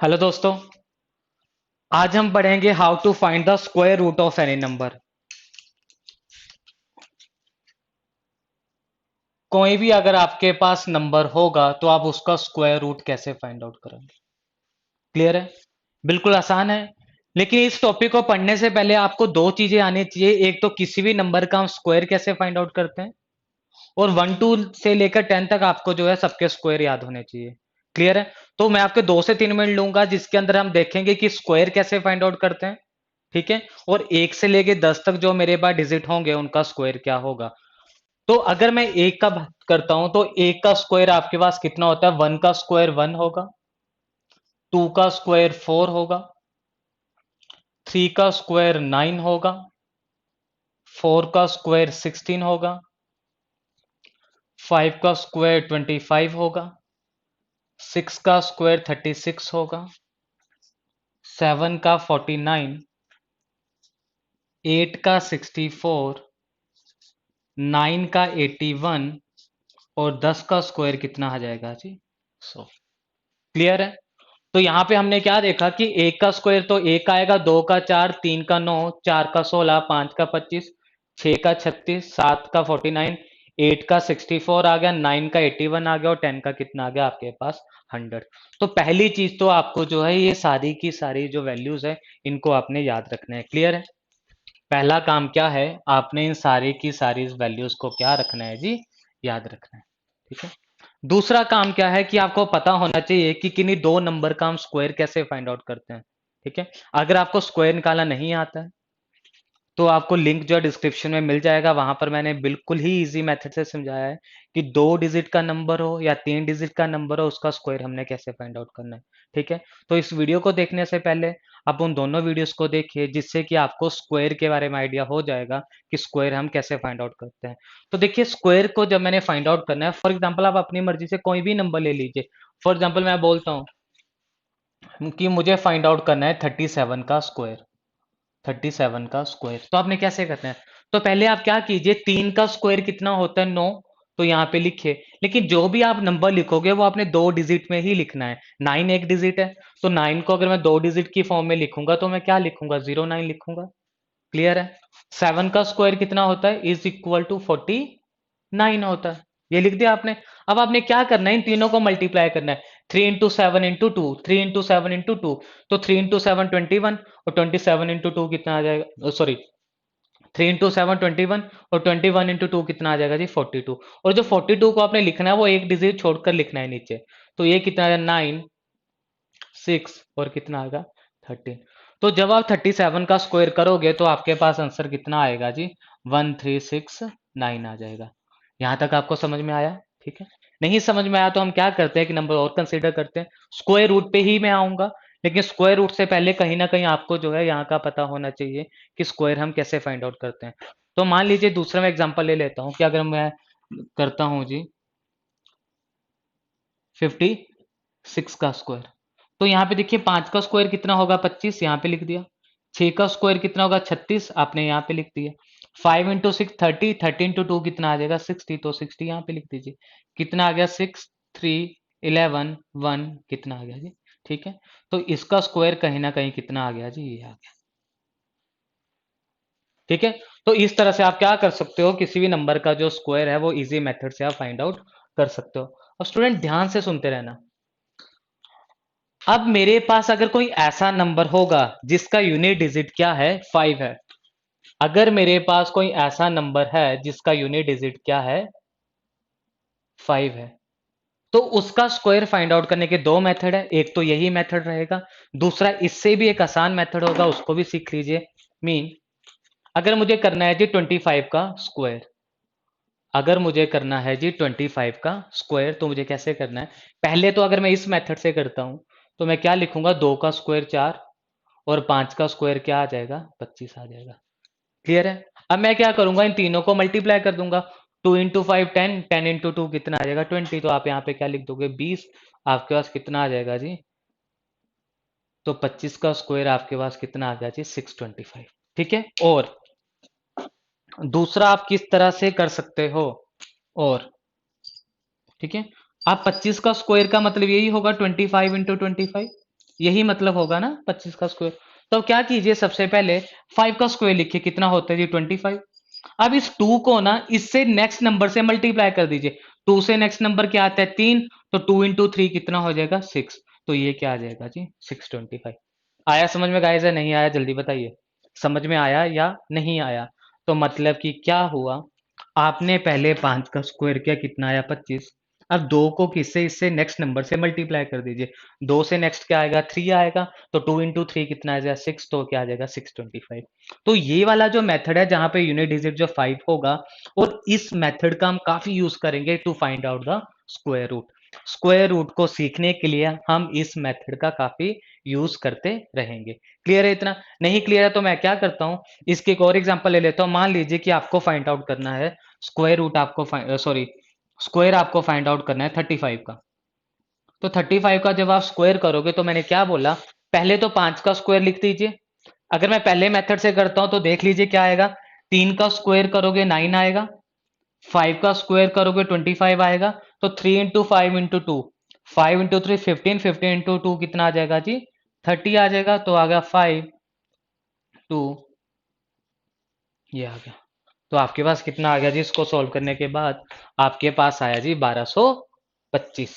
Hello दोस्तों। आज हम पढ़ेंगे how to find the square root of any number. कोई भी अगर आपके पास नंबर होगा तो आप उसका स्क्वायर रूट कैसे फाइंड आउट करेंगे। क्लियर है? बिल्कुल आसान है। लेकिन इस टॉपिक को पढ़ने से पहले आपको दो चीजें आनी चाहिए। एक तो किसी भी नंबर का हम स्क्वायर कैसे फाइंड आउट करते हैं, और 1 2 से लेकर 10 तक आपको जो है सबके स्क्वायर याद होने चाहिए। क्लियर है? तो मैं आपके 2 से 3 मिनट लूंगा जिसके अंदर हम देखेंगे कि स्क्वायर कैसे फाइंड आउट करते हैं। ठीक है? और 1 से लेके 10 तक जो मेरे पास डिजिट होंगे उनका स्क्वायर क्या होगा। तो अगर मैं एक का बात करता हूं तो एक का स्क्वायर आपके पास कितना होता है? 1 का स्क्वायर 1 होगा, 2 का स्क्वायर 4 होगा, 3 का स्क्वायर 9 होगा, 4 का स्क्वायर 16 होगा, 5 का स्क्वायर 25 होगा, 6 का स्क्वायर 36 होगा, 7 का 49, 8 का 64, 9 का 81 और 10 का स्क्वायर कितना आ जाएगा जी? 100। क्लियर है? तो यहां पे हमने क्या देखा कि एक का स्क्वायर तो एक आएगा, 2 का 4, 3 का 9, 4 का 16, 5 का 25, 6 का 36, 7 का 49, 8 का 64 आ गया, 9 का 81 आ गया और 10 का कितना आ गया आपके पास? 100। तो पहली चीज तो आपको जो है ये सारी की सारी जो वैल्यूज है इनको आपने याद रखना है। क्लियर है? पहला काम क्या है, आपने इन सारी की सारी वैल्यूज को क्या रखना है जी? याद रखना है। ठीक है? दूसरा काम क्या है कि आपको पता होना चाहिए कि किन्हीं दो नंबर का हम स्क्वायर कैसे फाइंड आउट करते हैं। ठीक है? अगर आपको स्क्वायर निकालना नहीं आता है तो आपको लिंक जो है डिस्क्रिप्शन में मिल जाएगा, वहां पर मैंने बिल्कुल ही इजी मेथड से समझाया है कि 2 डिजिट का नंबर हो या 3 डिजिट का नंबर हो उसका स्क्वायर हमने कैसे फाइंड आउट करना है। ठीक है? तो इस वीडियो को देखने से पहले आप उन दोनों वीडियोस को देखिए जिससे कि आपको स्क्वायर के बारे में आइडिया हो जाएगा कि स्क्वायर हम कैसे फाइंड आउट करते हैं। तो देखिए, स्क्वायर को जब मैंने फाइंड आउट करना है, फॉर एग्जाम्पल आप अपनी मर्जी से कोई भी नंबर ले लीजिए। फॉर एग्जाम्पल मैं बोलता हूँ कि मुझे फाइंड आउट करना है 37 का स्क्वायर। 37 का स्क्वायर तो आपने कैसे करना है? तो पहले आप क्या कीजिए, 3 का स्क्वायर कितना होता है? 9। तो यहाँ पे लिखिए। लेकिन जो भी आप नंबर लिखोगे वो आपने 2 डिजिट में ही लिखना है। 9 एक डिजिट है, तो 9 को अगर मैं 2 डिजिट की फॉर्म में लिखूंगा तो मैं क्या लिखूंगा? 09 लिखूंगा। क्लियर है? 7 का स्क्वायर कितना होता है? इज इक्वल टू 49 होता है। ये लिख दिया आपने। अब आपने क्या करना है? इन तीनों को मल्टीप्लाई करना है। 3 इंटू 7 इंटू 2, 3 इंटू 7 इंटू 2, तो 3 इंटू 7 21 और 27 इंटू 2 कितना आ जाएगा? सॉरी, 3 इंटू 7 21 और 21 इंटू 2 कितना आ जाएगा जी? 42। और जो 42 को आपने लिखना है वो एक डिजिट छोड़कर लिखना है नीचे। तो ये कितना आ जाएगा? 9, 6 और कितना आएगा? 13। तो जब आप 37 का स्क्वायर करोगे तो आपके पास आंसर कितना आएगा जी? 1369 आ जाएगा। यहां तक आपको समझ में आया? ठीक है? नहीं समझ में आया तो हम क्या करते हैं कि नंबर और कंसीडर करते हैं। स्क्वायर रूट पे ही मैं आऊंगा, लेकिन स्क्वायर रूट से पहले कहीं ना कहीं आपको जो है यहाँ का पता होना चाहिए कि स्क्वायर हम कैसे फाइंड आउट करते हैं। तो मान लीजिए दूसरा मैं एग्जांपल ले लेता हूँ कि अगर मैं करता हूँ जी 56 का स्क्वायर। तो यहाँ पे देखिए 5 का स्क्वायर कितना होगा? 25, यहाँ पे लिख दिया। 6 का स्क्वायर कितना होगा? 36, आपने यहाँ पे लिख दिया। 5 इंटू 6 30, 30 इंटू 2 कितना आ जाएगा? 60, तो 60 यहाँ पे लिख दीजिए। कितना आ गया? 6 3 11 1 कितना आ गया जी? ठीक है? तो इसका स्क्वायर कहीं ना कहीं कितना आ गया जी? ये आ गया। ठीक है? तो इस तरह से आप क्या कर सकते हो, किसी भी नंबर का जो स्क्वायर है वो इजी मेथड से आप फाइंड आउट कर सकते हो। और स्टूडेंट ध्यान से सुनते रहना। अब मेरे पास अगर कोई ऐसा नंबर होगा जिसका यूनिट डिजिट क्या है? 5 है। अगर मेरे पास कोई ऐसा नंबर है जिसका यूनिट डिजिट क्या है? 5 है, तो उसका स्क्वायर फाइंड आउट करने के दो मेथड है। एक तो यही मेथड रहेगा, दूसरा इससे भी एक आसान मेथड होगा, उसको भी सीख लीजिए। मीन अगर मुझे करना है जी 25 का स्क्वायर, अगर मुझे करना है जी 25 का स्क्वायर तो मुझे कैसे करना है? पहले तो अगर मैं इस मेथड से करता हूं तो मैं क्या लिखूंगा? 2 का स्क्वायर 4 और 5 का स्क्वायर क्या आ जाएगा, 25 आ जाएगा। क्लियर है। अब मैं क्या करूंगा, इन तीनों को मल्टीप्लाई कर दूंगा। 2 इंटू 5 10, 10 इंटू 2 कितना आ जाएगा 20। तो आप यहाँ पे क्या लिख दोगे 20। आपके पास कितना आ जाएगा जी, तो 25 का स्क्वायर आपके पास कितना आ गया जी 625। ठीक है। और दूसरा आप किस तरह से कर सकते हो, और ठीक है, आप 25 का स्क्वायर का मतलब यही होगा 25 इंटू 25, यही मतलब होगा ना 25 का स्क्वायर। तो क्या कीजिए, सबसे पहले 5 का स्क्वायर लिखिए, कितना होता है जी 25। अब इस 2 को ना इससे नेक्स्ट नंबर से मल्टीप्लाई कर दीजिए। 2 से नेक्स्ट नंबर क्या आता है 3, तो 2 इंटू 3 कितना हो जाएगा 6। तो ये क्या आ जाएगा जी 625। आया समझ में गाइस, या नहीं आया जल्दी बताइए, समझ में आया या नहीं आया। तो मतलब कि क्या हुआ, आपने पहले 5 का स्क्वायर किया, कितना आया 25। अब 2 को किससे, इससे नेक्स्ट नंबर से मल्टीप्लाई कर दीजिए। 2 से नेक्स्ट क्या आएगा 3 आएगा, तो 2 इंटू 3 कितना आ जाएगा 6, तो क्या आ जाएगा 625। तो ये वाला जो मेथड है जहां पे यूनिट डिजिट जो 5 होगा, और इस मेथड का हम काफी यूज करेंगे to find out the square root. Square root को सीखने के लिए हम इस मेथड का काफी यूज करते रहेंगे। क्लियर है इतना? नहीं क्लियर है तो मैं क्या करता हूं, इसके एक और एग्जांपल ले लेता हूं। मान लीजिए कि आपको फाइंड आउट करना है स्क्वायर रूट, आपको सॉरी स्क्वायर आपको फाइंड आउट करना है 35 का। तो 35 का जब आप स्क्वायर करोगे, तो मैंने क्या बोला, पहले तो 5 का स्क्वायर लिख दीजिए। अगर मैं पहले मेथड से करता हूं तो देख लीजिए क्या आएगा, 3 का स्क्वायर करोगे 9 आएगा, 5 का स्क्वायर करोगे 25 आएगा। तो 3 इंटू 5 इंटू 2, 5 इंटू 3 15, 15 इंटू 2 कितना आ जाएगा जी 30 आ जाएगा। तो आ गया 5 2, ये आ गया। तो आपके पास कितना आ गया जी, इसको सॉल्व करने के बाद आपके पास आया जी 1225।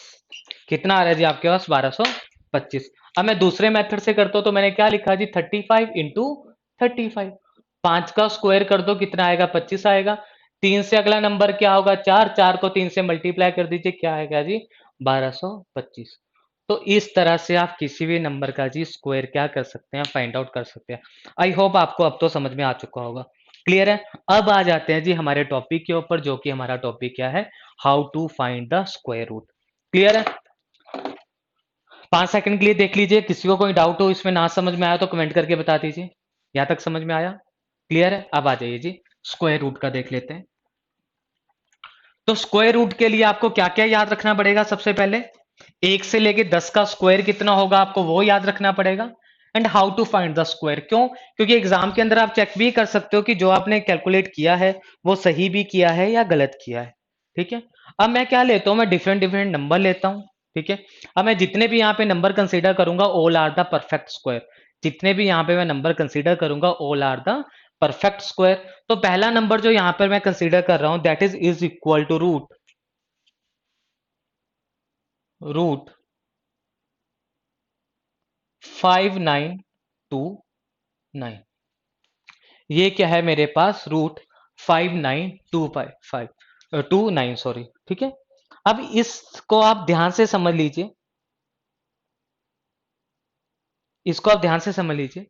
कितना आ रहा है जी आपके पास 1225। अब मैं दूसरे मेथड से करता हूं, तो मैंने क्या लिखा जी 35 इंटू 35। 5 का स्क्वायर कर दो, कितना आएगा 25 आएगा। 3 से अगला नंबर क्या होगा 4, 4 को 3 से मल्टीप्लाई कर दीजिए, क्या आएगा जी 1225। तो इस तरह से आप किसी भी नंबर का जी स्क्वायर क्या कर सकते हैं, फाइंड आउट कर सकते हैं। आई होप आपको अब तो समझ में आ चुका होगा। क्लियर है। अब आ जाते हैं जी हमारे टॉपिक के ऊपर, जो कि हमारा टॉपिक क्या है, how to find the square root. Clear है। 5 सेकंड के लिए देख लीजिए, किसी को कोई डाउट हो इसमें ना समझ में आया तो कमेंट करके बता दीजिए। यहां तक समझ में आया? क्लियर है। अब आ जाइए जी स्क्वायर रूट का देख लेते हैं। तो स्क्वायर रूट के लिए आपको क्या क्या याद रखना पड़ेगा, सबसे पहले 1 से लेके 10 का स्क्वायर कितना होगा आपको वो याद रखना पड़ेगा। And how to find the square, क्यों, क्योंकि एग्जाम के अंदर आप चेक भी कर सकते हो कि जो आपने कैलकुलेट किया है वो सही भी किया है या गलत किया है। ठीक है। अब मैं क्या लेता हूं, मैं डिफरेंट डिफरेंट नंबर लेता हूं। ठीक है। अब मैं जितने भी यहाँ पे नंबर कंसीडर करूंगा, all are the perfect square. जितने भी यहाँ पे मैं नंबर कंसीडर करूंगा, all are the perfect square. तो पहला नंबर जो यहाँ पर मैं कंसीडर कर रहा हूं, that is equal to root root 5929। ये क्या है मेरे पास, रूट 5925 29, सॉरी। ठीक है। अब इसको आप ध्यान से समझ लीजिए, इसको आप ध्यान से समझ लीजिए।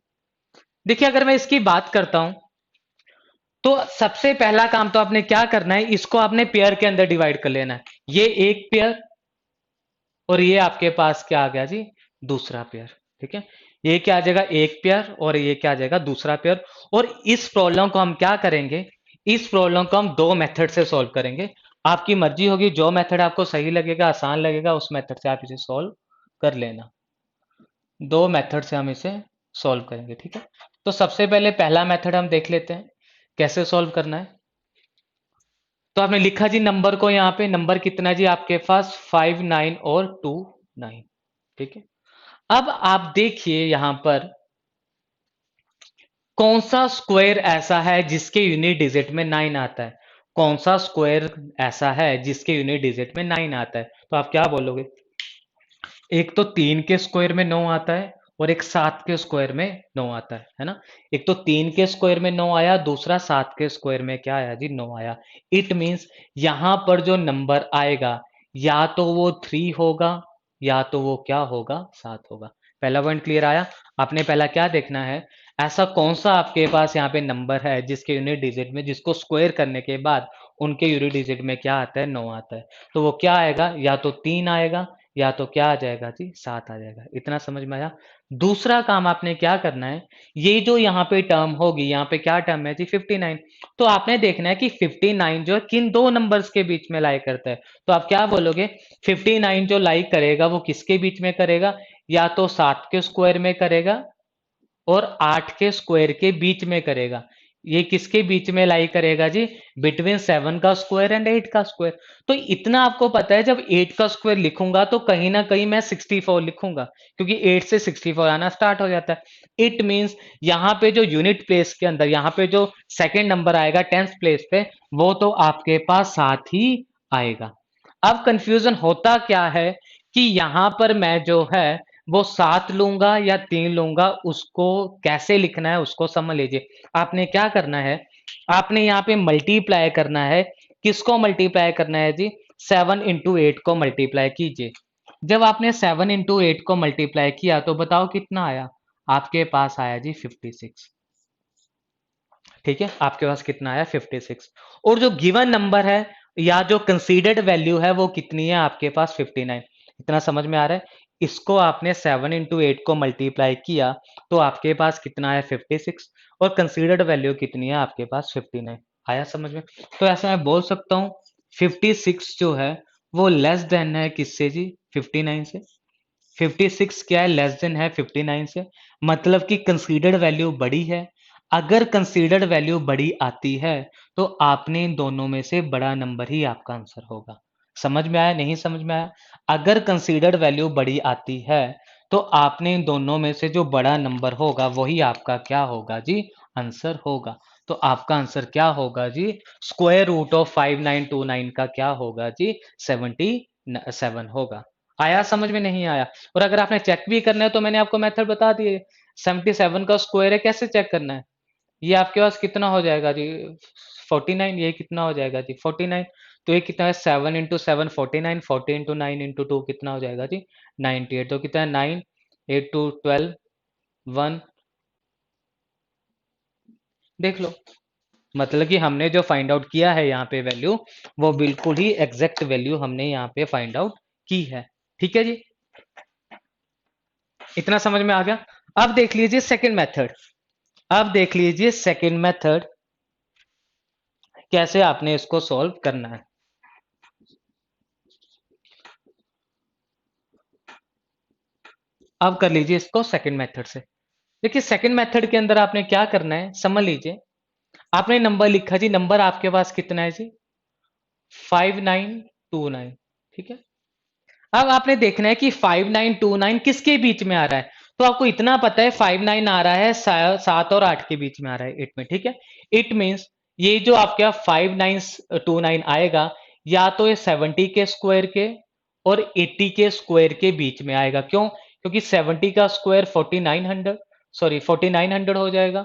देखिए अगर मैं इसकी बात करता हूं, तो सबसे पहला काम तो आपने क्या करना है, इसको आपने पेयर के अंदर डिवाइड कर लेना है। ये एक पेयर, और ये आपके पास क्या आ गया जी दूसरा पेयर। ठीक है। ये क्या आ जाएगा एक पेयर, और ये क्या आ जाएगा दूसरा पेयर। और इस प्रॉब्लम को हम क्या करेंगे, इस प्रॉब्लम को हम दो मेथड से सॉल्व करेंगे। आपकी मर्जी होगी, जो मेथड आपको सही लगेगा, आसान लगेगा, उस मेथड से आप इसे सॉल्व कर लेना। दो मेथड से हम इसे सॉल्व करेंगे। ठीक है। तो सबसे पहले पहला मेथड हम देख लेते हैं कैसे सॉल्व करना है। तो आपने लिखा जी नंबर को, यहाँ पे नंबर कितना जी आपके पास 5 9 और 2 9। ठीक है। अब आप देखिए यहां पर कौन सा स्क्वायर ऐसा है जिसके यूनिट डिजिट में 9 आता है, कौन सा स्क्वायर ऐसा है जिसके यूनिट डिजिट में 9 आता है। तो आप क्या बोलोगे, एक तो 3 के स्क्वायर में 9 आता है, और एक 7 के स्क्वायर में 9 आता है ना। एक तो 3 के स्क्वायर में 9 आया, दूसरा 7 के स्क्वायर में क्या आया जी 9 आया। इट मींस यहां पर जो नंबर आएगा, या तो वो 3 होगा, या तो वो क्या होगा 7 होगा। पहला पॉइंट क्लियर आया। आपने पहला क्या देखना है, ऐसा कौन सा आपके पास यहाँ पे नंबर है जिसके यूनिट डिजिट में, जिसको स्क्वायर करने के बाद उनके यूनिट डिजिट में क्या आता है 9 आता है। तो वो क्या आएगा, या तो 3 आएगा, या तो क्या आ जाएगा जी 7 आ जाएगा। इतना समझ में आया। दूसरा काम आपने क्या करना है, ये जो यहाँ पे टर्म होगी, यहाँ पे क्या टर्म है जी 59, तो आपने देखना है कि 59 जो है किन दो नंबर्स के बीच में लाई करता है। तो आप क्या बोलोगे, 59 जो लाई करेगा वो किसके बीच में करेगा, या तो 7 के स्क्वायर में करेगा और 8 के स्क्वायर के बीच में करेगा। ये किसके बीच में लाई करेगा जी, बिटवीन 7 का स्क्वायर एंड 8 का स्क्वायर। तो इतना आपको पता है, जब 8 का स्क्वायर लिखूंगा तो कहीं ना कहीं मैं 64 लिखूंगा, क्योंकि 8 से 64 आना स्टार्ट हो जाता है। इट मींस यहाँ पे जो यूनिट प्लेस के अंदर, यहाँ पे जो सेकेंड नंबर आएगा 10th प्लेस पे, वो तो आपके पास 7 ही आएगा। अब कंफ्यूजन होता क्या है कि यहां पर मैं जो है वो 7 लूंगा या 3 लूंगा, उसको कैसे लिखना है उसको समझ लीजिए। आपने क्या करना है, आपने यहाँ पे मल्टीप्लाई करना है। किसको मल्टीप्लाई करना है जी, 7 इंटू 8 को मल्टीप्लाई कीजिए। जब आपने 7 इंटू 8 को मल्टीप्लाई किया तो बताओ कितना आया, आपके पास आया जी 56। ठीक है, आपके पास कितना आया 56। और जो गिवन नंबर है या जो कंसीडर्ड वैल्यू है वो कितनी है आपके पास 59। इतना समझ में आ रहा है। इसको आपने 7 इंटू 8 को मल्टीप्लाई किया तो आपके पास कितना आया 56, और कंसीडर्ड वैल्यू कितनी है आपके पास 59। आया समझ में। तो ऐसा मैं बोल सकता हूँ 56 जो है वो लेस देन है किससे जी, 59 से। 56 क्या है, लेस देन है 59 से, मतलब कि कंसीडर्ड वैल्यू बड़ी है। अगर कंसीडर्ड वैल्यू बड़ी आती है तो आपने इन दोनों में से बड़ा नंबर ही आपका आंसर होगा। समझ में आया, नहीं समझ में आया। अगर कंसीडर्ड वैल्यू बड़ी आती है तो आपने इन दोनों में से जो बड़ा नंबर होगा वही आपका क्या होगा जी, आंसर होगा। तो आपका आंसर क्या होगा जी, स्क्वायर रूट ऑफ 5929 का क्या होगा जी, 77 होगा। आया समझ में, नहीं आया। और अगर आपने चेक भी करना है तो मैंने आपको मेथड बता दिए। 77 का स्क्वायर है, कैसे चेक करना है। ये आपके पास कितना हो जाएगा जी 49, ये कितना हो जाएगा जी 49। तो ये कितना है 7 इंटू 7 49, 40 इंटू 9 इंटू 2 कितना हो जाएगा जी 98। तो कितना है 9 8 2 12 1, देख लो। मतलब कि हमने जो फाइंड आउट किया है यहाँ पे वैल्यू, वो बिल्कुल ही एग्जैक्ट वैल्यू हमने यहाँ पे फाइंड आउट की है। ठीक है जी, इतना समझ में आ गया। अब देख लीजिए सेकंड मेथड। अब देख लीजिए सेकंड मेथड, कैसे आपने इसको सॉल्व करना है। अब कर लीजिए इसको सेकंड मेथड से। देखिए सेकंड मेथड के अंदर आपने क्या करना है समझ लीजिए। आपने नंबर लिखा जी, नंबर आपके पास कितना है जी 5929। ठीक है, अब आपने देखना है कि 5929 किसके बीच में आ रहा है। तो आपको इतना पता है 59 आ रहा है 7 और 8 के बीच में आ रहा है 8 में। ठीक है, इट मींस ये जो आपका 5929 आएगा, या तो ये 70 के स्क्वायर के और 80 के स्क्वायर के बीच में आएगा। क्यों, क्योंकि 70 का स्क्वायर 4900, सॉरी 4900 हो जाएगा,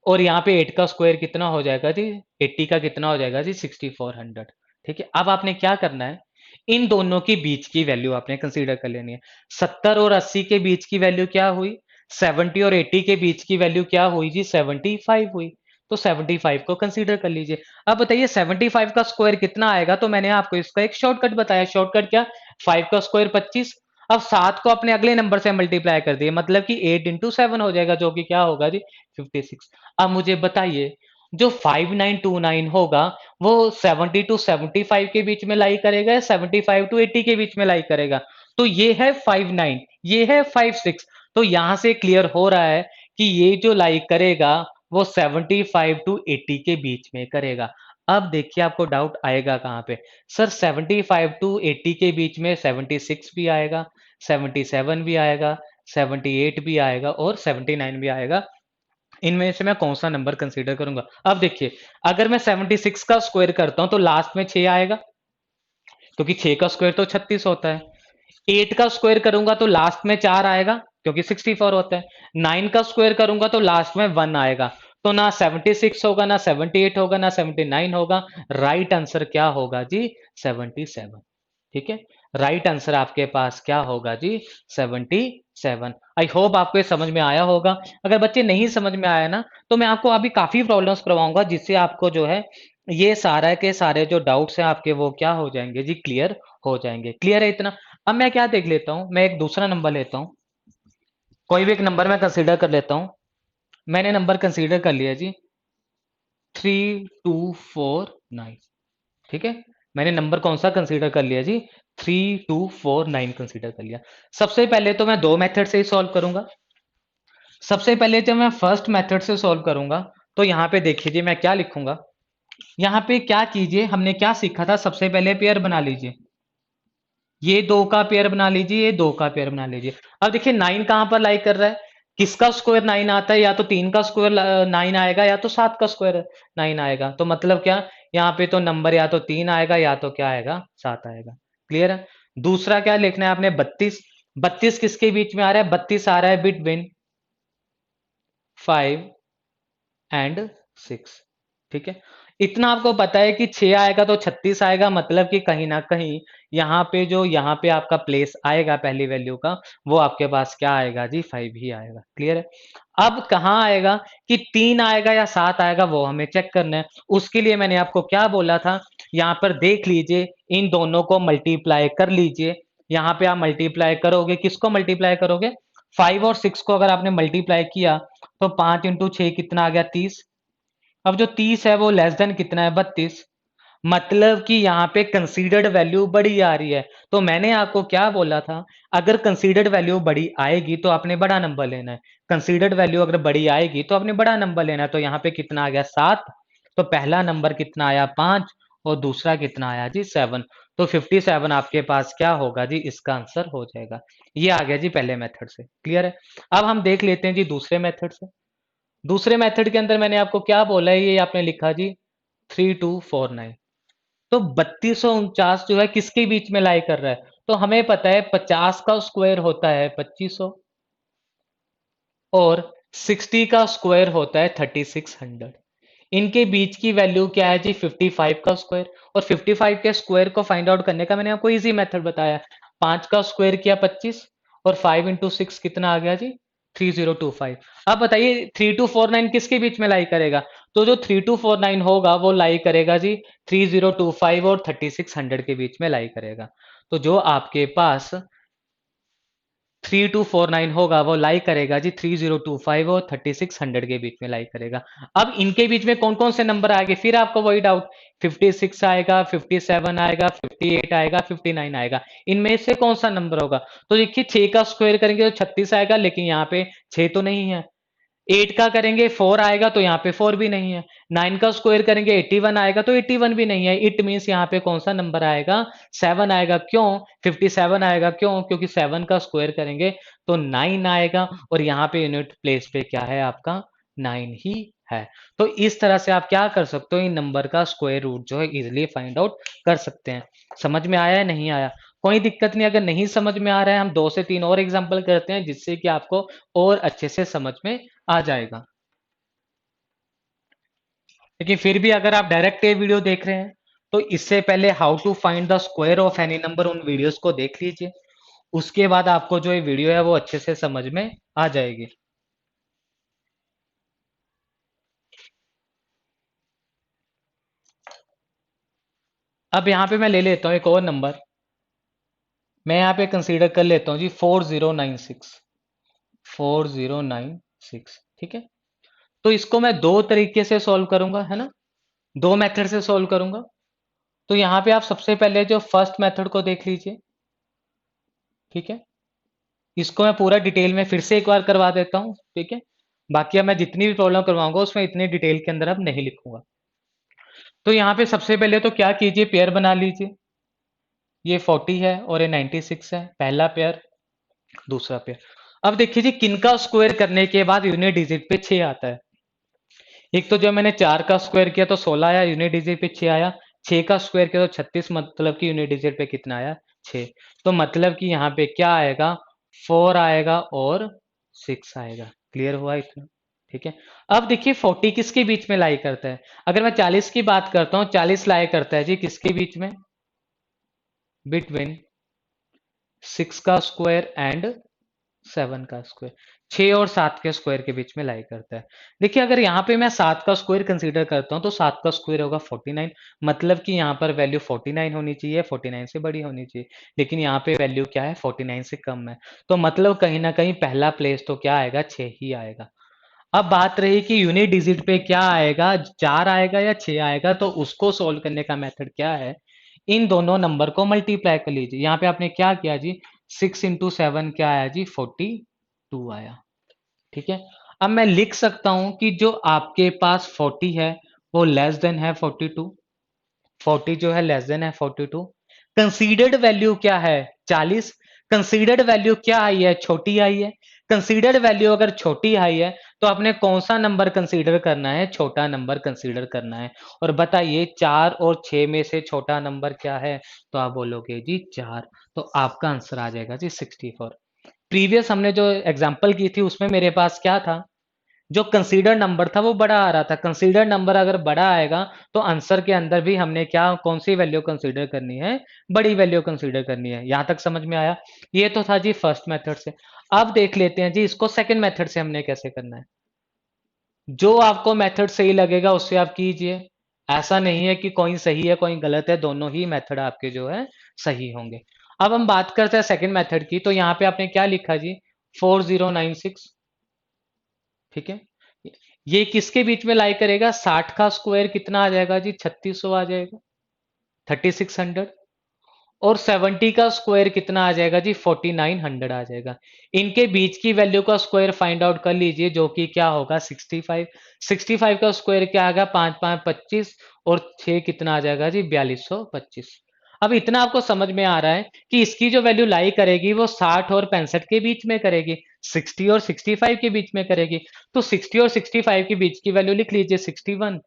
और यहाँ पे 8 का स्क्वायर कितना हो जाएगा जी, 80 का कितना हो जाएगा जी 6400। ठीक है, अब आपने क्या करना है, इन दोनों के बीच की वैल्यू आपने कंसीडर कर लेनी है। 70 और 80 के बीच की वैल्यू क्या हुई, 70 और 80 के बीच की वैल्यू क्या हुई जी 75 हुई। तो 75 को कंसीडर कर लीजिए। अब बताइए 75 का स्क्वायर कितना आएगा, तो मैंने आपको इसका एक शॉर्टकट बताया। शॉर्टकट क्या, 5 का स्क्वायर 25। अब 7 को अपने अगले नंबर से मल्टीप्लाई कर दिए, मतलब कि 8 इंटू 7 हो जाएगा, जो कि क्या होगा जी 56। अब मुझे बताइए जो 5929 होगा वो 70 टू 75 के बीच में लाई करेगा या 75 टू 80 के बीच में लाई करेगा। तो ये है 59, ये है 56। तो यहां से क्लियर हो रहा है कि ये जो लाई करेगा वो 75 टू 80 के बीच में करेगा। अब देखिए आपको डाउट आएगा कहाँ पे, सर 75 टू 80 के बीच में 76 भी आएगा, 77 भी आएगा, 78 भी आएगा और 79 भी आएगा। इनमें से मैं कौन सा नंबर कंसीडर करूंगा। अब देखिए अगर मैं 76 का स्क्वायर करता हूं तो लास्ट में 6 आएगा, क्योंकि 6 का स्क्वायर तो 36 होता है। 8 का स्क्वायर करूंगा तो लास्ट में 4 आएगा, क्योंकि 64 होता है। 9 का स्क्वायर करूंगा तो लास्ट में 1 आएगा। तो ना 76 होगा, ना 78 होगा, ना 79 होगा। राइट आंसर क्या होगा जी 77। ठीक है, राइट आंसर आपके पास क्या होगा जी 77। आई होप आपको ये समझ में आया होगा। अगर बच्चे नहीं समझ में आया ना तो मैं आपको अभी काफी प्रॉब्लम्स करवाऊंगा, जिससे आपको जो है ये सारा के सारे जो डाउट्स हैं आपके वो क्या हो जाएंगे जी, क्लियर हो जाएंगे। क्लियर है इतना। अब मैं क्या देख लेता हूं, मैं एक दूसरा नंबर लेता हूं, कोई भी एक नंबर मैं कंसीडर कर लेता हूं। मैंने नंबर कंसीडर कर लिया जी 3249। ठीक है, मैंने नंबर कौन सा कंसीडर कर लिया जी, 3249 कंसीडर कर लिया। सबसे पहले तो मैं दो मेथड से ही सॉल्व करूंगा। सबसे पहले जब मैं फर्स्ट मेथड से सॉल्व करूंगा तो यहाँ पे देखिए जी मैं क्या लिखूंगा। यहाँ पे क्या कीजिए, हमने क्या सीखा था, सबसे पहले पेयर बना लीजिए, ये दो का पेयर बना लीजिए, ये दो का पेयर बना लीजिए। अब देखिए नाइन कहां पर लाई कर रहा है, किसका स्क्वायर नाइन आता है, या तो तीन का स्क्वायर नाइन आएगा या तो सात का स्क्वायर नाइन आएगा। तो मतलब क्या, यहाँ पे तो नंबर या तो तीन आएगा या तो क्या आएगा, सात आएगा। क्लियर है। दूसरा क्या लिखना है आपने, 32। 32 किसके बीच में आ रहा है, 32 आ रहा है बिटवीन 5 एंड 6। ठीक है, इतना आपको पता है कि 6 आएगा तो 36 आएगा, मतलब कि कहीं ना कहीं यहाँ पे जो यहाँ पे आपका प्लेस आएगा पहली वैल्यू का, वो आपके पास क्या आएगा जी, 5 ही आएगा। क्लियर है। अब कहाँ आएगा कि 3 आएगा या 7 आएगा, वो हमें चेक करना है। उसके लिए मैंने आपको क्या बोला था, यहाँ पर देख लीजिए, इन दोनों को मल्टीप्लाई कर लीजिए। यहाँ पे आप मल्टीप्लाई करोगे, किसको मल्टीप्लाई करोगे, 5 और 6 को अगर आपने मल्टीप्लाई किया तो 5 इंटू 6 कितना आ गया, 30। अब जो 30 है वो लेस देन कितना है, 32। मतलब कि यहाँ पे कंसीडर्ड वैल्यू बड़ी आ रही है। तो मैंने आपको क्या बोला था, अगर कंसीडर्ड वैल्यू बड़ी आएगी तो आपने बड़ा नंबर लेना है। कंसीडर्ड वैल्यू अगर बड़ी आएगी तो आपने बड़ा नंबर लेना है। तो यहाँ पे कितना आ गया, 7। तो पहला नंबर कितना आया, 5, और दूसरा कितना आया जी, 7। तो 57 आपके पास क्या होगा जी, इसका आंसर हो जाएगा। ये आ गया जी पहले मेथड से। क्लियर है। अब हम देख लेते हैं जी दूसरे मेथड से। दूसरे मेथड के अंदर मैंने आपको क्या बोला है, ये आपने लिखा जी 3249। तो 3249 जो है किसके बीच में लाई कर रहा है, तो हमें पता है 50 का स्क्वायर होता है 2500, और 60 का स्क्वायर होता है 3600। इनके बीच की वैल्यू क्या है जी, 55 का स्क्वायर। और 55 के स्क्वायर को फाइंड आउट करने का मैंने आपको इजी मेथड बताया। 5 का स्क्वायर किया 25, और 5 इंटू 6 कितना आ गया जी, 3025। अब बताइए 3249 किसके बीच में लाई करेगा, तो जो 3249 होगा वो लाई करेगा जी 3025 और 3600 के बीच में लाई करेगा। तो जो आपके पास 3249 होगा वो लाई करेगा जी 3025 और 3600 के बीच में लाई करेगा। अब इनके बीच में कौन कौन से नंबर आएंगे, फिर आपको वही डाउट, 56 आएगा, 57 आएगा, 58 आएगा, 59 आएगा, इनमें से कौन सा नंबर होगा। तो देखिए 6 का स्क्वायर करेंगे तो 36 आएगा, लेकिन यहाँ पे 6 तो नहीं है। 8 का करेंगे 4 आएगा, तो यहाँ पे 4 भी नहीं है। 9 का स्क्वायर करेंगे 81 आएगा, तो 81 भी नहीं है। इट मीन्स यहाँ पे कौन सा नंबर आएगा, 7 आएगा। क्यों 57 आएगा, क्यों, क्योंकि 7 का स्क्वायर करेंगे तो 9 आएगा, और यहाँ पे यूनिट प्लेस पे क्या है आपका, 9 ही है। तो इस तरह से आप क्या कर सकते हो, इन नंबर का स्क्वायर रूट जो है इजिली फाइंड आउट कर सकते हैं। समझ में आया है, नहीं आया, कोई दिक्कत नहीं। अगर नहीं समझ में आ रहा है, हम 2 से 3 और एग्जांपल करते हैं जिससे कि आपको और अच्छे से समझ में आ जाएगा। लेकिन फिर भी अगर आप डायरेक्ट ये वीडियो देख रहे हैं तो इससे पहले how to find the square of any number, उन वीडियोस को देख लीजिए। उसके बाद आपको जो ये वीडियो है वो अच्छे से समझ में आ जाएगी। अब यहाँ पे मैं ले लेता हूँ एक और नंबर। मैं यहाँ पे कंसीडर कर लेता हूँ जी 4096। 4096। ठीक है, तो इसको मैं दो तरीके से सॉल्व करूंगा, है ना, दो मेथड से सॉल्व करूंगा। तो यहाँ पे आप सबसे पहले जो फर्स्ट मेथड को देख लीजिए। ठीक है, इसको मैं पूरा डिटेल में फिर से एक बार करवा देता हूँ। ठीक है, बाकी अब मैं जितनी भी प्रॉब्लम करवाऊंगा उसमें इतनी डिटेल के अंदर अब नहीं लिखूंगा। तो यहाँ पे सबसे पहले तो क्या कीजिए, पेयर बना लीजिए। ये 40 है और ये 96 है, पहला पेयर। दूसरा पेयर, अब देखिए जी किनका स्क्वायर करने के बाद यूनिट डिजिट पे 6 आता है। एक तो जब मैंने 4 का स्क्वायर किया तो 16 आया, यूनिट डिजिट पे 6 आया। 6 का स्क्वायर किया तो 36, मतलब कि यूनिट डिजिट पे कितना आया, 6। तो मतलब कि यहाँ पे क्या आएगा, 4 आएगा और 6 आएगा। क्लियर हुआ इतना। ठीक है, अब देखिए 40 किसके बीच में लाई करता है, अगर मैं 40 की बात करता हूँ, 40 लाई करता है जी किसके बीच में, बिटवीन 6 का स्क्वायर एंड 7 का स्क्वायर। 6 और 7 के स्क्वायर के बीच में लाई करता है। देखिए अगर यहाँ पे मैं 7 का स्क्वायर कंसीडर करता हूँ तो 7 का स्क्वायर होगा 49, मतलब कि यहाँ पर वैल्यू 49 होनी चाहिए, 49 से बड़ी होनी चाहिए, लेकिन यहाँ पे वैल्यू क्या है 49 से कम है। तो मतलब कहीं ना कहीं पहला प्लेस तो क्या आएगा, 6 ही आएगा। अब बात रही कि यूनिट डिजिट पे क्या आएगा, 4 आएगा या 6 आएगा, तो उसको सोल्व करने का मेथड क्या है, इन दोनों नंबर को मल्टीप्लाई कर लीजिए। यहाँ पे आपने क्या किया जी, 6 इंटू 7 क्या आया जी, 42 आया। ठीक है, अब मैं लिख सकता हूं कि जो आपके पास 40 है वो लेस देन है 42, 40 जो है लेस देन है 42। कंसीडर्ड वैल्यू क्या है, 40। कंसीडर्ड वैल्यू क्या आई है, छोटी आई है। कंसीडर्ड वैल्यू अगर छोटी आई है तो आपने कौन सा नंबर कंसीडर करना है, छोटा नंबर कंसीडर करना है। और बताइए 4 और 6 में से छोटा नंबर क्या है, तो आप बोलोगे जी 4। तो आपका आंसर आ जाएगा जी 64। प्रीवियस हमने जो एग्जांपल की थी उसमें मेरे पास क्या था, जो कंसीडर नंबर था वो बड़ा आ रहा था। कंसीडर नंबर अगर बड़ा आएगा तो आंसर के अंदर भी हमने क्या, कौन सी वैल्यू कंसीडर करनी है, बड़ी वैल्यू कंसीडर करनी है। यहां तक समझ में आया। ये तो था जी फर्स्ट मेथड से। अब देख लेते हैं जी इसको सेकंड मेथड से हमने कैसे करना है। जो आपको मेथड सही लगेगा उससे आप कीजिए। ऐसा नहीं है कि कोई सही है कोई गलत है, दोनों ही मेथड आपके जो है सही होंगे। अब हम बात करते हैं सेकंड मेथड की। तो यहाँ पे आपने क्या लिखा जी, 4096। ठीक है, ये किसके बीच में लाई करेगा, 60 का स्क्वायर कितना आ जाएगा जी, 3600 आ जाएगा, 3600। और 70 का स्क्वायर कितना आ जाएगा जी, 4900 आ जाएगा। इनके बीच की वैल्यू का स्क्वायर फाइंड आउट कर लीजिए, जो कि क्या होगा 65। 65 का स्क्वायर क्या आएगा, 5 5 25, और 6 कितना आ जाएगा जी, 4225। अब इतना आपको समझ में आ रहा है कि इसकी जो वैल्यू लाई करेगी वो 60 और 65 के बीच में करेगी, 60 और 65 के बीच में करेगी। तो 60 और 65 के बीच की वैल्यू लिख लीजिए, 61,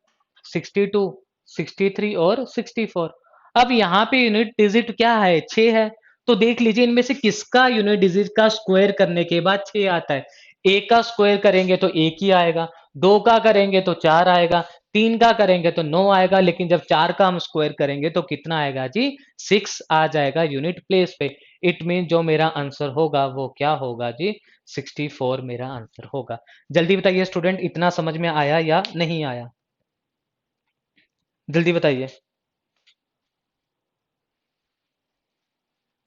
62, 63 और 64। अब यहाँ पे यूनिट डिजिट क्या है, 6 है। तो देख लीजिए इनमें से किसका यूनिट डिजिट का स्क्वायर करने के बाद 6 आता है। एक का स्क्वायर करेंगे तो एक ही आएगा, दो का करेंगे तो 4 आएगा, तीन का करेंगे तो 9 आएगा, लेकिन जब 4 का हम स्क्वायर करेंगे तो कितना आएगा जी, 6 आ जाएगा यूनिट प्लेस पे। इट मीन जो मेरा आंसर होगा वो क्या होगा जी, 64 मेरा आंसर होगा। जल्दी बताइए स्टूडेंट, इतना समझ में आया या नहीं आया, जल्दी बताइए,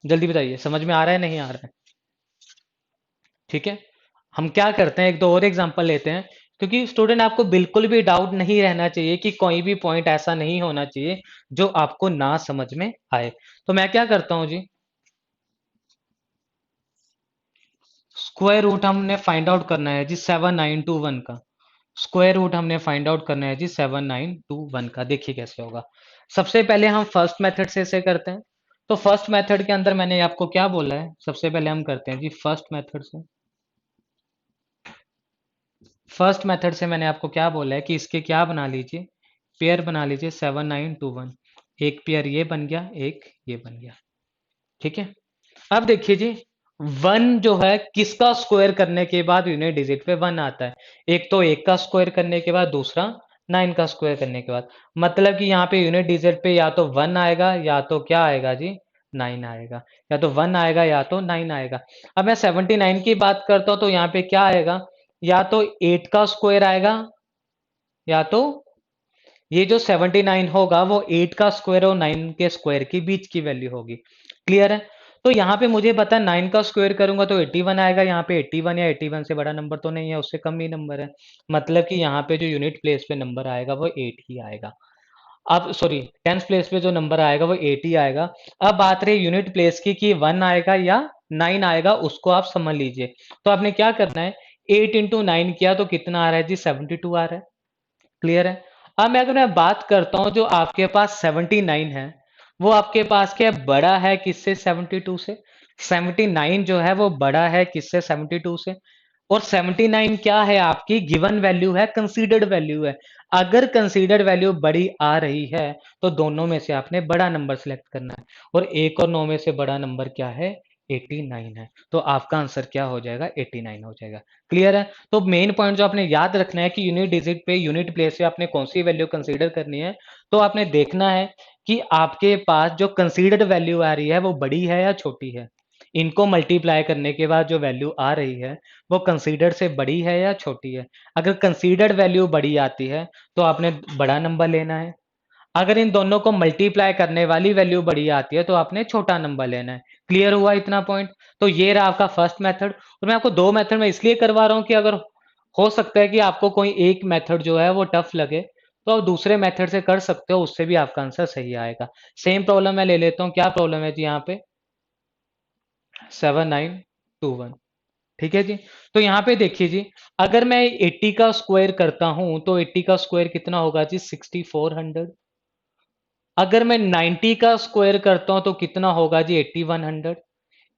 जल्दी बताइए, समझ में आ रहा है नहीं आ रहा है। ठीक है, हम क्या करते हैं, एक दो और एग्जांपल लेते हैं, क्योंकि स्टूडेंट आपको बिल्कुल भी डाउट नहीं रहना चाहिए कि कोई भी पॉइंट ऐसा नहीं होना चाहिए जो आपको ना समझ में आए। तो मैं क्या करता हूं जी, स्क्वायर रूट हमने फाइंड आउट करना है जी 7921 का। स्क्वायर रूट हमने फाइंड आउट करना है जी 7921 का। देखिए कैसे होगा। सबसे पहले हम फर्स्ट मेथड से इसे करते हैं। तो फर्स्ट मेथड के अंदर मैंने आपको क्या बोला है, सबसे पहले हम करते हैं जी फर्स्ट मेथड से। फर्स्ट मेथड से मैंने आपको क्या बोला है कि इसके क्या बना लीजिए, पेयर बना लीजिए 7921। एक पेयर ये बन गया, एक ये बन गया। ठीक है, अब देखिए जी, वन जो है किसका स्क्वायर करने के बाद यूनिट डिजिट पे वन आता है, एक तो एक का स्क्वायर करने के बाद, दूसरा 9 का स्क्वायर करने के बाद। मतलब कि यहाँ पे यूनिट डिजिट पे या तो वन आएगा या तो क्या आएगा जी, 9 आएगा। या तो वन आएगा या तो 9 आएगा। अब मैं 79 की बात करता हूँ तो यहाँ पे क्या आएगा, या तो 8 का स्क्वायर आएगा, या तो ये जो 79 होगा वो 8 का स्क्वायर और 9 के स्क्वायर के बीच की वैल्यू होगी। क्लियर है। तो यहाँ पे मुझे पता है 9 का स्क्वायर करूंगा तो 81 आएगा। यहाँ पे 81 या 81 से बड़ा नंबर तो नहीं है, उससे कम ही नंबर है। मतलब कि यहाँ पे जो यूनिट प्लेस पे नंबर आएगा वो 8 ही आएगा। अब सॉरी, टेंथ प्लेस पे जो नंबर आएगा वो 8 ही आएगा। अब बात रही यूनिट प्लेस की कि 1 आएगा या 9 आएगा, उसको आप समझ लीजिए। तो आपने क्या करना है, 8 इंटू 9 किया तो कितना आ रहा है जी, 72 आ रहा है। क्लियर है। अब मैं अगर मैं बात करता हूं जो आपके पास 79 है, वो आपके पास क्या बड़ा है किससे, 72 से। 79 जो है वो बड़ा है किससे, 72 से। और 79 क्या है, आपकी गिवन वैल्यू है, कंसीडर्ड वैल्यू है। अगर कंसीडर्ड वैल्यू बड़ी आ रही है तो दोनों में से आपने बड़ा नंबर सेलेक्ट करना है। और एक और 9 में से बड़ा नंबर क्या है, 89 है। तो आपका आंसर क्या हो जाएगा, 89 हो जाएगा। क्लियर है। तो मेन पॉइंट जो आपने याद रखना है कि यूनिट डिजिट पे, यूनिट प्लेस पे आपने कौन सी वैल्यू कंसीडर करनी है। तो आपने देखना है कि आपके पास जो कंसीडर्ड वैल्यू आ रही है वो बड़ी है या छोटी है। इनको मल्टीप्लाई करने के बाद जो वैल्यू आ रही है वो कंसीडर्ड से बड़ी है या छोटी है। अगर कंसीडर्ड वैल्यू बड़ी आती है तो आपने बड़ा नंबर लेना है। अगर इन दोनों को मल्टीप्लाई करने वाली वैल्यू बड़ी आती है तो आपने छोटा नंबर लेना है। क्लियर हुआ इतना पॉइंट? तो ये रहा आपका फर्स्ट मेथड। और मैं आपको दो मेथड में इसलिए करवा रहा हूं कि अगर हो सकता है कि आपको कोई एक मेथड जो है वो टफ लगे तो आप दूसरे मेथड से कर सकते हो, उससे भी आपका आंसर सही आएगा। सेम प्रॉब्लम मैं ले लेता हूँ। क्या प्रॉब्लम है जी यहाँ पे? 7921। ठीक है जी। तो यहाँ पे देखिए जी, अगर मैं 80 का स्क्वायर करता हूं तो 80 का स्क्वायर कितना होगा जी? 6400। अगर मैं 90 का स्क्वायर करता हूं तो कितना होगा जी? 8100।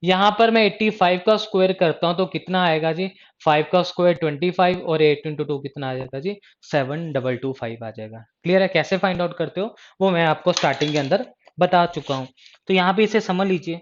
यहां पर मैं 85 का स्क्वायर करता हूं तो कितना आएगा जी? 5 का स्क्वायर 25 और 8 इंटू 2 कितना आ जाएगा जी? 7225 आ जाएगा। क्लियर है? कैसे फाइंड आउट करते हो वो मैं आपको स्टार्टिंग के अंदर बता चुका हूं। तो यहां पे इसे समझ लीजिए,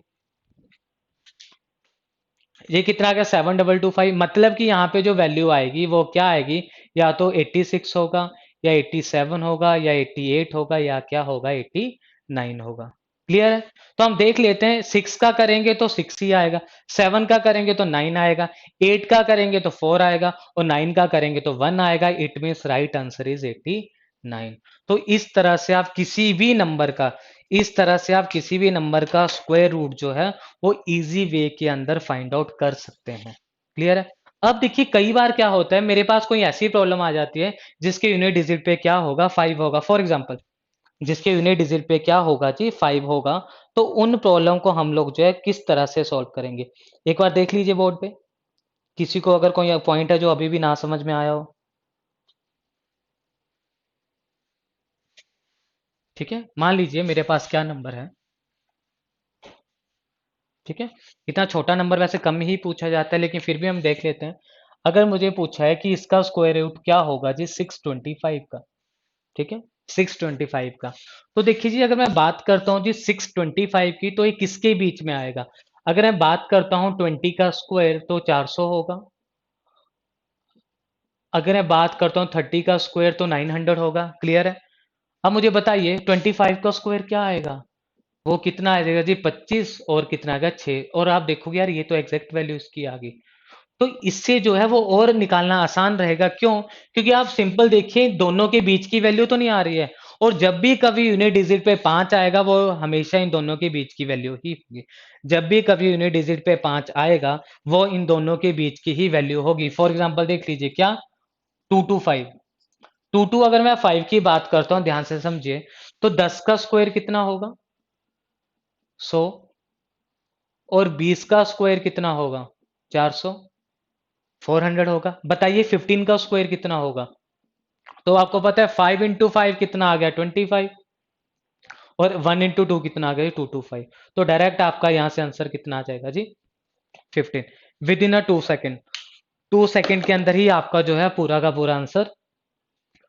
ये कितना आ गया? 7225। मतलब कि यहाँ पे जो वैल्यू आएगी वो क्या आएगी? या तो 86 होगा, या 87 होगा, या 88 होगा, या क्या होगा? 89 होगा। क्लियर है? तो हम देख लेते हैं। 6 का करेंगे तो 6 ही आएगा, 7 का करेंगे तो 9 आएगा, 8 का करेंगे तो 4 आएगा, और 9 का करेंगे तो 1 आएगा। It means right answer is 89। तो इस तरह से आप किसी भी नंबर का, इस तरह से आप किसी भी नंबर का स्क्वायर रूट जो है वो इजी वे के अंदर फाइंड आउट कर सकते हैं। क्लियर है? अब देखिए, कई बार क्या होता है, मेरे पास कोई ऐसी प्रॉब्लम आ जाती है जिसके यूनिट डिजिट पे क्या होगा? 5 होगा फॉर एग्जांपल। जिसके यूनिट डिजिट पे क्या होगा जी? 5 होगा। तो उन प्रॉब्लम को हम लोग जो है किस तरह से सॉल्व करेंगे, एक बार देख लीजिए बोर्ड पे। किसी को अगर कोई पॉइंट है जो अभी भी ना समझ में आया हो। ठीक है, मान लीजिए मेरे पास क्या नंबर है। ठीक है, इतना छोटा नंबर वैसे कम ही पूछा जाता है, लेकिन फिर भी हम देख लेते हैं। अगर मुझे पूछा है कि इसका स्क्वायर रूट क्या होगा जी? 625 का। ठीक है, 625 का। तो देखिए जी, अगर मैं बात करता हूँ जी 625 की, तो ये किसके बीच में आएगा? अगर मैं बात करता हूँ 20 का स्क्वायर तो 400 होगा। अगर मैं बात करता हूँ 30 का स्क्वायर तो 900 होगा। क्लियर है? अब मुझे बताइए 25 का स्क्वायर क्या आएगा? वो कितना आ जाएगा जी? 25, और कितना आएगा? 6। और आप देखोगे यार, ये तो एग्जैक्ट वैल्यू इसकी आ गई। तो इससे जो है वो और निकालना आसान रहेगा। क्यों? क्योंकि आप सिंपल देखिए, दोनों के बीच की वैल्यू तो नहीं आ रही है। और जब भी कभी यूनिट डिजिट पे 5 आएगा, वो हमेशा इन दोनों के बीच की वैल्यू ही होगी। जब भी कभी यूनिट डिजिट पे 5 आएगा, वो इन दोनों के बीच की ही वैल्यू होगी। फॉर एग्जाम्पल देख लीजिए, क्या? 225। 22 अगर मैं 5 की बात करता हूं, ध्यान से समझिए, तो 10 का स्क्वायर कितना होगा? 100। और 20 का स्क्वायर कितना होगा? 400। 400 होगा। बताइए 15 का स्क्वायर कितना होगा? तो आपको पता है 5 इंटू 5 कितना आ गया? 25। और 1 इंटू 2 कितना आ गया? 225। तो डायरेक्ट आपका यहां से आंसर कितना आ जाएगा जी? 15। With in a 2 second. 2 second के अंदर ही आपका जो है पूरा का पूरा आंसर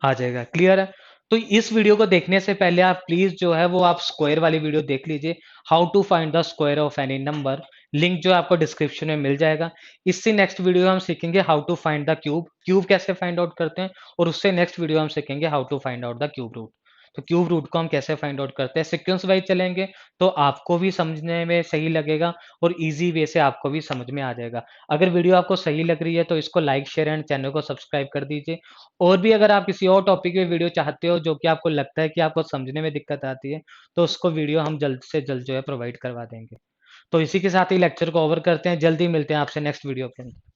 आ जाएगा। क्लियर है? तो इस वीडियो को देखने से पहले आप प्लीज जो है वो आप स्क्वायर वाली वीडियो देख लीजिए, how to find the square of any number. Link जो है आपको डिस्क्रिप्शन में मिल जाएगा। इससे नेक्स्ट वीडियो में हम सीखेंगे how to find the cube, cube कैसे फाइंड आउट करते हैं। और उससे नेक्स्ट वीडियो हम सीखेंगे how to find out the cube root. तो क्यूब रूट को हम कैसे फाइंड आउट करते हैं, सिक्वेंस वाइज चलेंगे तो आपको भी समझने में सही लगेगा, और इजी वे से आपको भी समझ में आ जाएगा। अगर वीडियो आपको सही लग रही है तो इसको लाइक शेयर एंड चैनल को सब्सक्राइब कर दीजिए। और भी अगर आप किसी और टॉपिक पे वीडियो चाहते हो जो कि आपको लगता है कि आपको समझने में दिक्कत आती है, तो उसको वीडियो हम जल्द से जल्द जो है प्रोवाइड करवा देंगे। तो इसी के साथ ही लेक्चर को ओवर करते हैं। जल्दी मिलते हैं आपसे नेक्स्ट वीडियो के अंदर।